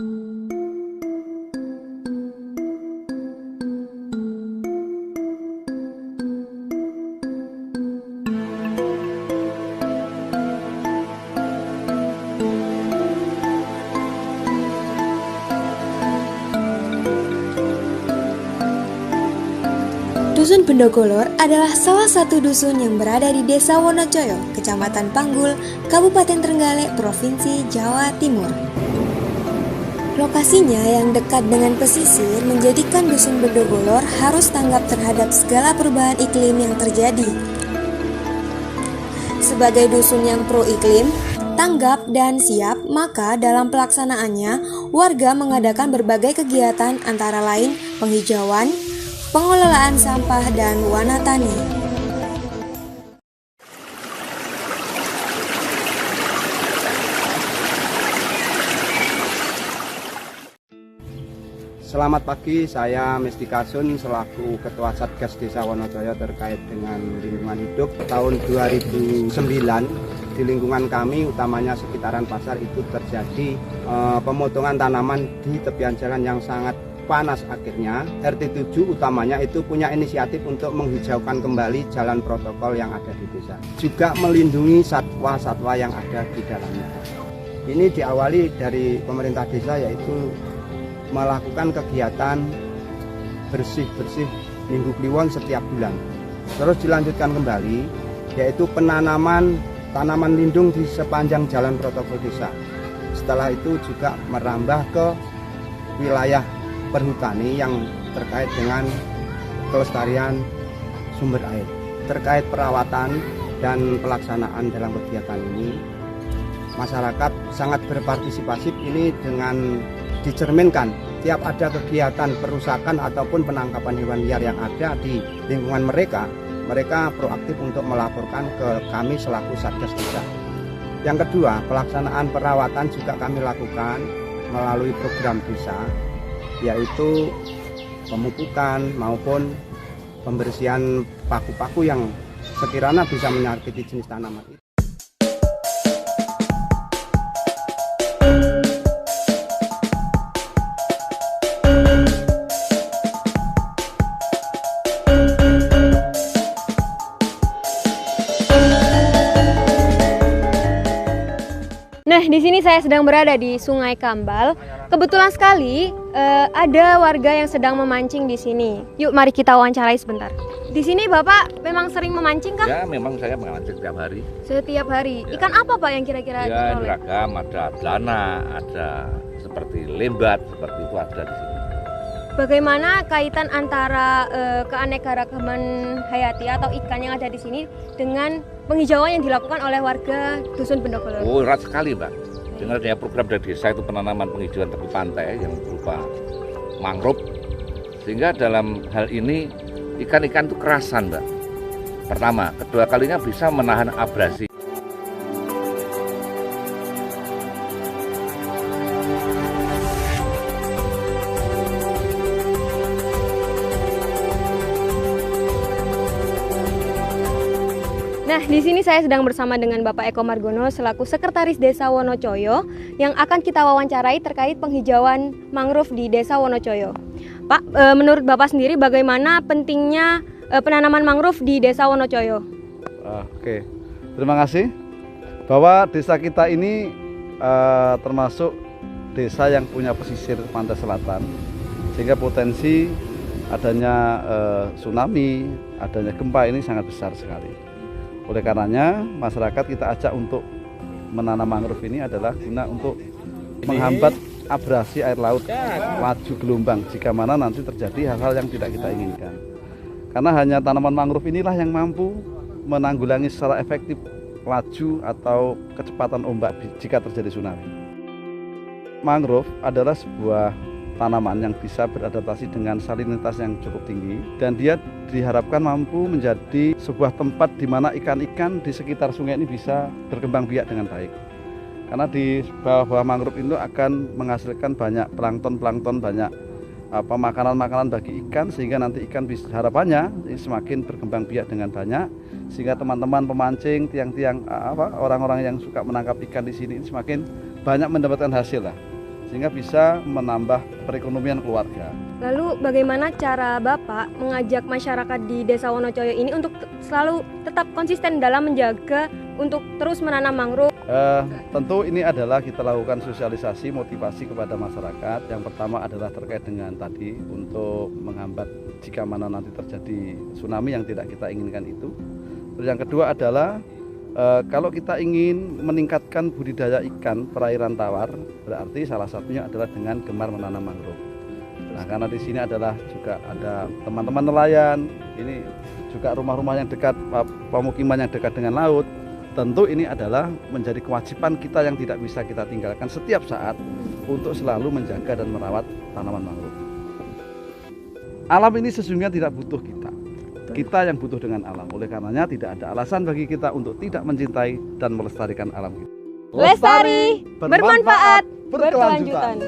Dusun Bendogolor adalah salah satu dusun yang berada di Desa Wonocoyo, Kecamatan Panggul, Kabupaten Trenggalek, Provinsi Jawa Timur. Lokasinya yang dekat dengan pesisir menjadikan Dusun Bendogolor harus tanggap terhadap segala perubahan iklim yang terjadi. Sebagai dusun yang pro iklim, tanggap dan siap, maka dalam pelaksanaannya warga mengadakan berbagai kegiatan antara lain penghijauan, pengelolaan sampah, dan wanatani. Selamat pagi, saya Mestika Sun selaku Ketua Satgas Desa Wonocoyo terkait dengan lingkungan hidup. Tahun 2009 di lingkungan kami, utamanya sekitaran pasar, itu terjadi pemotongan tanaman di tepian jalan yang sangat panas. Akhirnya RT 7 utamanya itu punya inisiatif untuk menghijaukan kembali jalan protokol yang ada di desa, juga melindungi satwa-satwa yang ada di dalamnya. Ini diawali dari pemerintah desa, yaitu melakukan kegiatan bersih-bersih Minggu Kliwon setiap bulan. Terus dilanjutkan kembali, yaitu penanaman tanaman lindung di sepanjang jalan protokol desa. Setelah itu juga merambah ke wilayah perhutani yang terkait dengan kelestarian sumber air. Terkait perawatan dan pelaksanaan dalam kegiatan ini, masyarakat sangat berpartisipasi. Ini dengan dicerminkan tiap ada kegiatan perusakan ataupun penangkapan hewan liar yang ada di lingkungan mereka proaktif untuk melaporkan ke kami selaku Satgas Desa. Yang kedua, pelaksanaan perawatan juga kami lakukan melalui program desa, yaitu pemupukan maupun pembersihan paku-paku yang sekiranya bisa menyakiti jenis tanaman itu. Nah, di sini saya sedang berada di Sungai Kambal. Kebetulan sekali ada warga yang sedang memancing di sini. Yuk, mari kita wawancarai sebentar. Di sini Bapak memang sering memancing kah? Ya, memang saya memancing setiap hari. Setiap hari. Ya. Ikan apa Pak yang kira-kira Ya, diperoleh? beragam, ada delana, ada seperti lembat, seperti itu ada di sini. Bagaimana kaitan antara keanekaragaman hayati atau ikan yang ada di sini dengan penghijauan yang dilakukan oleh warga Dusun Bendogolor? Oh, erat sekali, Mbak. Dengan adanya program dari desa itu penanaman penghijauan tepi pantai yang berupa mangrove, sehingga dalam hal ini ikan-ikan itu kerasan, Mbak. Pertama, kedua kalinya bisa menahan abrasi. Nah, di sini saya sedang bersama dengan Bapak Eko Margono selaku Sekretaris Desa Wonocoyo yang akan kita wawancarai terkait penghijauan mangrove di Desa Wonocoyo. Pak, menurut Bapak sendiri bagaimana pentingnya penanaman mangrove di Desa Wonocoyo? Oke, terima kasih. Bahwa desa kita ini termasuk desa yang punya pesisir pantai selatan, sehingga potensi adanya tsunami, adanya gempa ini sangat besar sekali. Oleh karenanya masyarakat kita ajak untuk menanam mangrove ini adalah guna untuk menghambat abrasi air laut, laju gelombang jika mana nanti terjadi hal-hal yang tidak kita inginkan. Karena hanya tanaman mangrove inilah yang mampu menanggulangi secara efektif laju atau kecepatan ombak jika terjadi tsunami. Mangrove adalah sebuah tanaman yang bisa beradaptasi dengan salinitas yang cukup tinggi, dan dia diharapkan mampu menjadi sebuah tempat di mana ikan-ikan di sekitar sungai ini bisa berkembang biak dengan baik. Karena di bawah mangrove itu akan menghasilkan banyak plankton, banyak makanan-makanan bagi ikan, sehingga nanti ikan bisa, harapannya semakin berkembang biak dengan banyak, sehingga teman-teman pemancing, tiang-tiang orang-orang yang suka menangkap ikan di sini semakin banyak mendapatkan hasil lah. sehingga bisa menambah perekonomian keluarga. Lalu bagaimana cara Bapak mengajak masyarakat di Desa Wonocoyo ini untuk selalu tetap konsisten dalam menjaga untuk terus menanam mangrove? Tentu ini adalah kita lakukan sosialisasi, motivasi kepada masyarakat. Yang pertama adalah terkait dengan tadi untuk menghambat jika mana nanti terjadi tsunami yang tidak kita inginkan itu. Terus yang kedua adalah kalau kita ingin meningkatkan budidaya ikan perairan tawar, berarti salah satunya adalah dengan gemar menanam mangrove. Nah, karena di sini adalah juga ada teman-teman nelayan, ini juga rumah-rumah yang dekat, pemukiman yang dekat dengan laut. Tentu ini adalah menjadi kewajiban kita yang tidak bisa kita tinggalkan setiap saat untuk selalu menjaga dan merawat tanaman mangrove. Alam ini sesungguhnya tidak butuh kita yang butuh dengan alam. Oleh karenanya tidak ada alasan bagi kita untuk tidak mencintai dan melestarikan alam kita. Lestari, bermanfaat, berkelanjutan.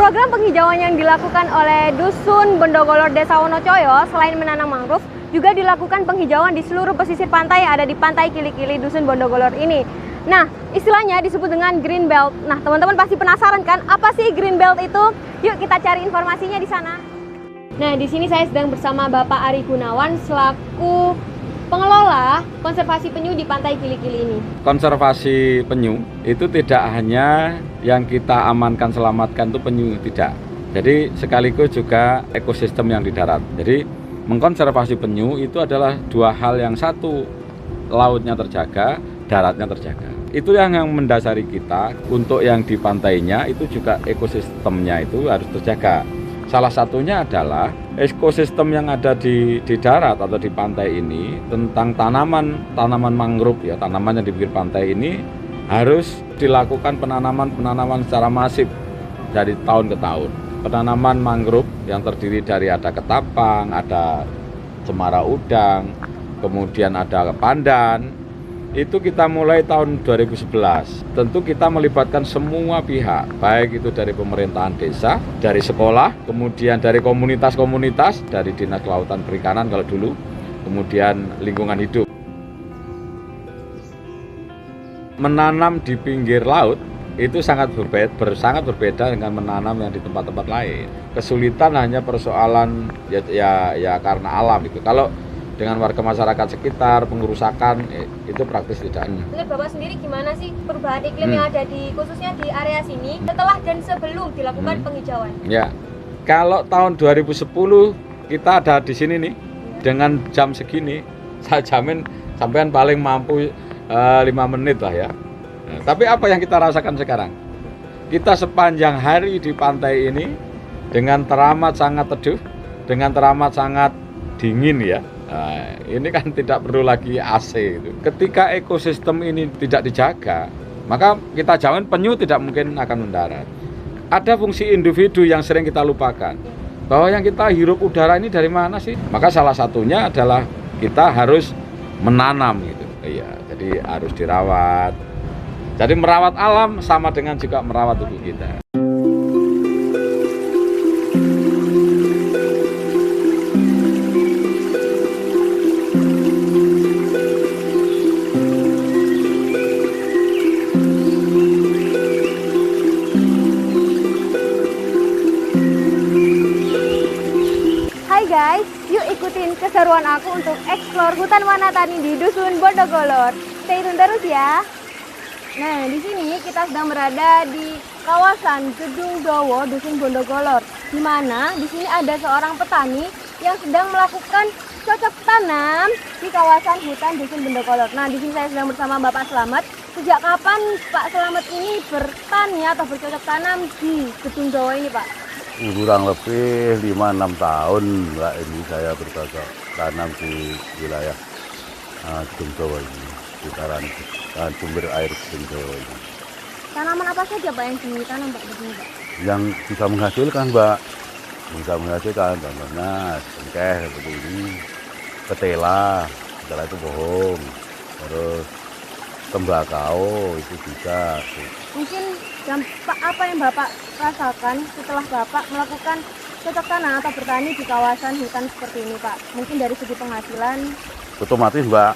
Program penghijauan yang dilakukan oleh Dusun Bondogolor Desa Wonocoyo selain menanam mangrove, juga dilakukan penghijauan di seluruh pesisir pantai yang ada di Pantai Kili-Kili Dusun Bondogolor ini. Nah, istilahnya disebut dengan green belt. Nah, teman-teman pasti penasaran kan, apa sih green belt itu? Yuk kita cari informasinya di sana. Nah, di sini saya sedang bersama Bapak Ari Gunawan selaku pengelola konservasi penyu di Pantai Kili-Kili ini. Konservasi penyu itu tidak hanya yang kita amankan selamatkan itu penyu, tidak. Jadi sekaligus juga ekosistem yang di darat. Jadi mengkonservasi penyu itu adalah dua hal yang satu, lautnya terjaga, daratnya terjaga. Itu yang mendasari kita untuk yang di pantainya itu juga ekosistemnya itu harus terjaga. Salah satunya adalah ekosistem yang ada di darat atau di pantai ini tentang tanaman mangrove ya, tanaman yang di pinggir pantai ini harus dilakukan penanaman secara masif dari tahun ke tahun. Penanaman mangrove yang terdiri dari ada ketapang, ada cemara udang, kemudian ada pandan. Itu kita mulai tahun 2011. Tentu kita melibatkan semua pihak, baik itu dari pemerintahan desa, dari sekolah, kemudian dari komunitas-komunitas, dari Dinas Kelautan Perikanan kalau dulu, kemudian lingkungan hidup. Menanam di pinggir laut itu sangat berbeda dengan menanam yang di tempat-tempat lain. Kesulitan hanya persoalan ya karena alam itu. Kalau dengan warga masyarakat sekitar, pengurusakan itu praktis tidak. Menurut Bapak sendiri gimana sih perubahan iklim yang ada di khususnya di area sini setelah dan sebelum dilakukan penghijauan? Ya, kalau tahun 2010 kita ada di sini nih dengan jam segini, saya jamin sampean paling mampu 5 menit lah ya. Nah, tapi apa yang kita rasakan sekarang? Kita sepanjang hari di pantai ini dengan teramat sangat teduh, dengan teramat sangat dingin ya. Nah, ini kan tidak perlu lagi AC itu. Ketika ekosistem ini tidak dijaga, maka kita jamin penyu tidak mungkin akan mendarat. Ada fungsi individu yang sering kita lupakan. Bahwa yang kita hirup udara ini dari mana sih? Maka salah satunya adalah kita harus menanam gitu. Iya, jadi harus dirawat. Jadi merawat alam sama dengan juga merawat tubuh kita. Guys, yuk ikutin keseruan aku untuk eksplor hutan Wanatani di Dusun Bondogolor. Stay tune terus ya. Nah, di sini kita sedang berada di kawasan Gedung Dowo Dusun Bondogolor, di mana di sini ada seorang petani yang sedang melakukan cocok tanam di kawasan hutan Dusun Bondogolor. Nah, di sini saya sedang bersama Bapak Slamet. Sejak kapan Pak Slamet ini bertani atau bercocok tanam di Gedung Dowo ini, Pak? Kurang lebih 5-6 tahun Mbak, ini saya bercocok tanam di wilayah Gedung Dowo ini, sekitaran sumber air Gedung Dowo ini. Tanaman apa saja Pak yang ditanam Pak di sini, Pak? yang bisa menghasilkan, Mbak. Bisa menghasilkan, contohnya cengkeh seperti ini, ketela itu bohong, terus tembakau itu bisa. Mungkin apa yang Bapak rasakan setelah Bapak melakukan cocok tanam atau bertani di kawasan hutan seperti ini, Pak? Mungkin dari segi penghasilan? Otomatis, Mbak,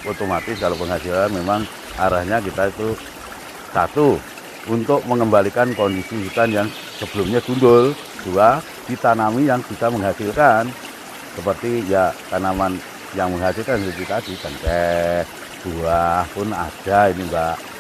otomatis kalau penghasilan memang arahnya kita itu satu, untuk mengembalikan kondisi hutan yang sebelumnya gundul. Dua, ditanami yang bisa menghasilkan, seperti ya tanaman yang menghasilkan seperti tadi, cengkeh, buah pun ada ini, Mbak.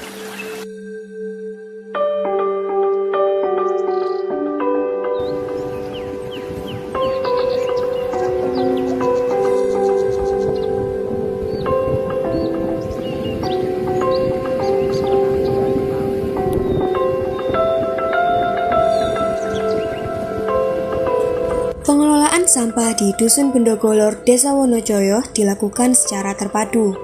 Pengelolaan sampah di Dusun Bendogolor, Desa Wonocoyo dilakukan secara terpadu.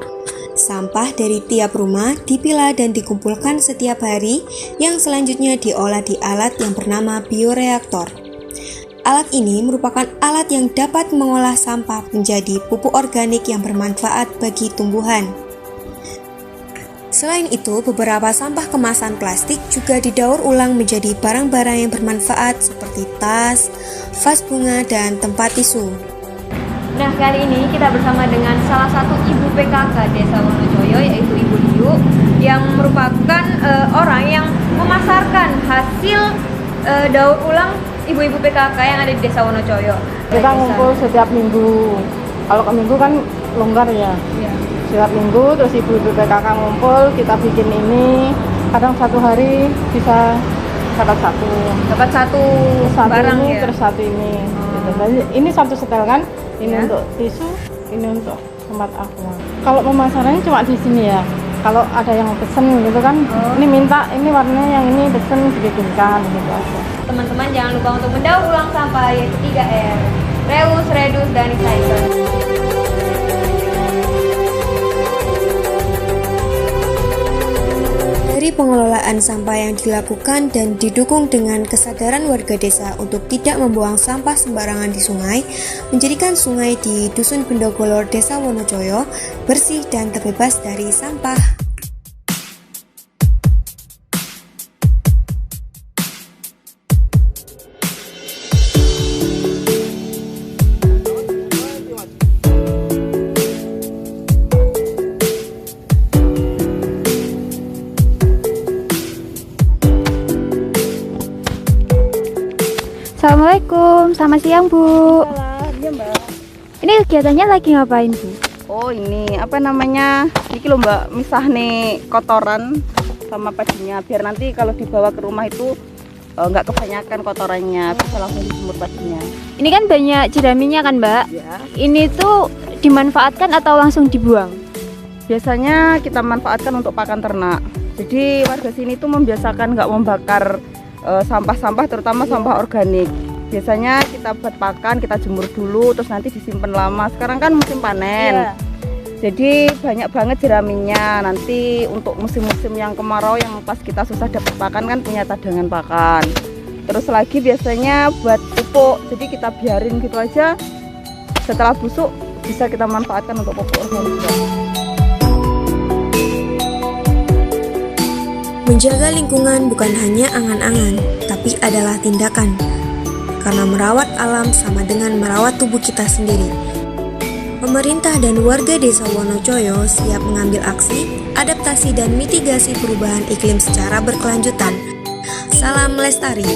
Sampah dari tiap rumah dipilah dan dikumpulkan setiap hari yang selanjutnya diolah di alat yang bernama bioreaktor. Alat ini merupakan alat yang dapat mengolah sampah menjadi pupuk organik yang bermanfaat bagi tumbuhan. Selain itu, beberapa sampah kemasan plastik juga didaur ulang menjadi barang-barang yang bermanfaat seperti tas, vas bunga, dan tempat tisu. Nah, kali ini kita bersama dengan salah satu ibu PKK Desa Wonocoyo, yaitu Ibu Liu, yang merupakan orang yang memasarkan hasil daur ulang ibu-ibu PKK yang ada di Desa Wonocoyo. Kita ngumpul setiap minggu. Kalau ke minggu kan longgar ya. Iya. Setiap minggu terus ibu-ibu PKK ngumpul, kita bikin ini. Kadang satu hari bisa dapat satu barang ini, ya. terus satu ini. Gitu. Jadi, ini satu setel kan? Ini Ya. untuk tisu, ini untuk tempat aqua. Kalau pemasarannya cuma di sini ya. Kalau ada yang pesen gitu kan, ini minta ini warnanya yang ini pesen dibikinkan gitu aja. Teman-teman jangan lupa untuk mendaur ulang sampah, yaitu 3R. Reuse, reduce, dan recycle. Dari pengelolaan sampah yang dilakukan dan didukung dengan kesadaran warga desa untuk tidak membuang sampah sembarangan di sungai, menjadikan sungai di Dusun Bendogolor, Desa Wonocoyo bersih dan terbebas dari sampah. Assalamualaikum, selamat siang Bu. Iya Mbak. Ini kegiatannya lagi ngapain Bu? Oh ini apa namanya? Iki loh Mbak, misah nih kotoran sama padinya biar nanti kalau dibawa ke rumah itu nggak kebanyakan kotorannya, bisa langsung dijemur padinya. Ini kan banyak jeraminya kan Mbak? Ya. Ini tuh dimanfaatkan atau langsung dibuang? Biasanya kita manfaatkan untuk pakan ternak. Jadi warga sini tuh membiasakan nggak membakar sampah-sampah, terutama sampah organik. Biasanya kita buat pakan, kita jemur dulu, terus nanti disimpan lama. Sekarang kan musim panen, jadi banyak banget jeraminya. Nanti untuk musim-musim yang kemarau, yang pas kita susah dapat pakan kan punya cadangan pakan. Terus lagi biasanya buat pupuk, jadi kita biarin gitu aja. Setelah busuk bisa kita manfaatkan untuk pupuk organik. Menjaga lingkungan bukan hanya angan-angan, tapi adalah tindakan. Karena merawat alam sama dengan merawat tubuh kita sendiri. Pemerintah dan warga Desa Wonocoyo siap mengambil aksi, adaptasi dan mitigasi perubahan iklim secara berkelanjutan. Salam lestari.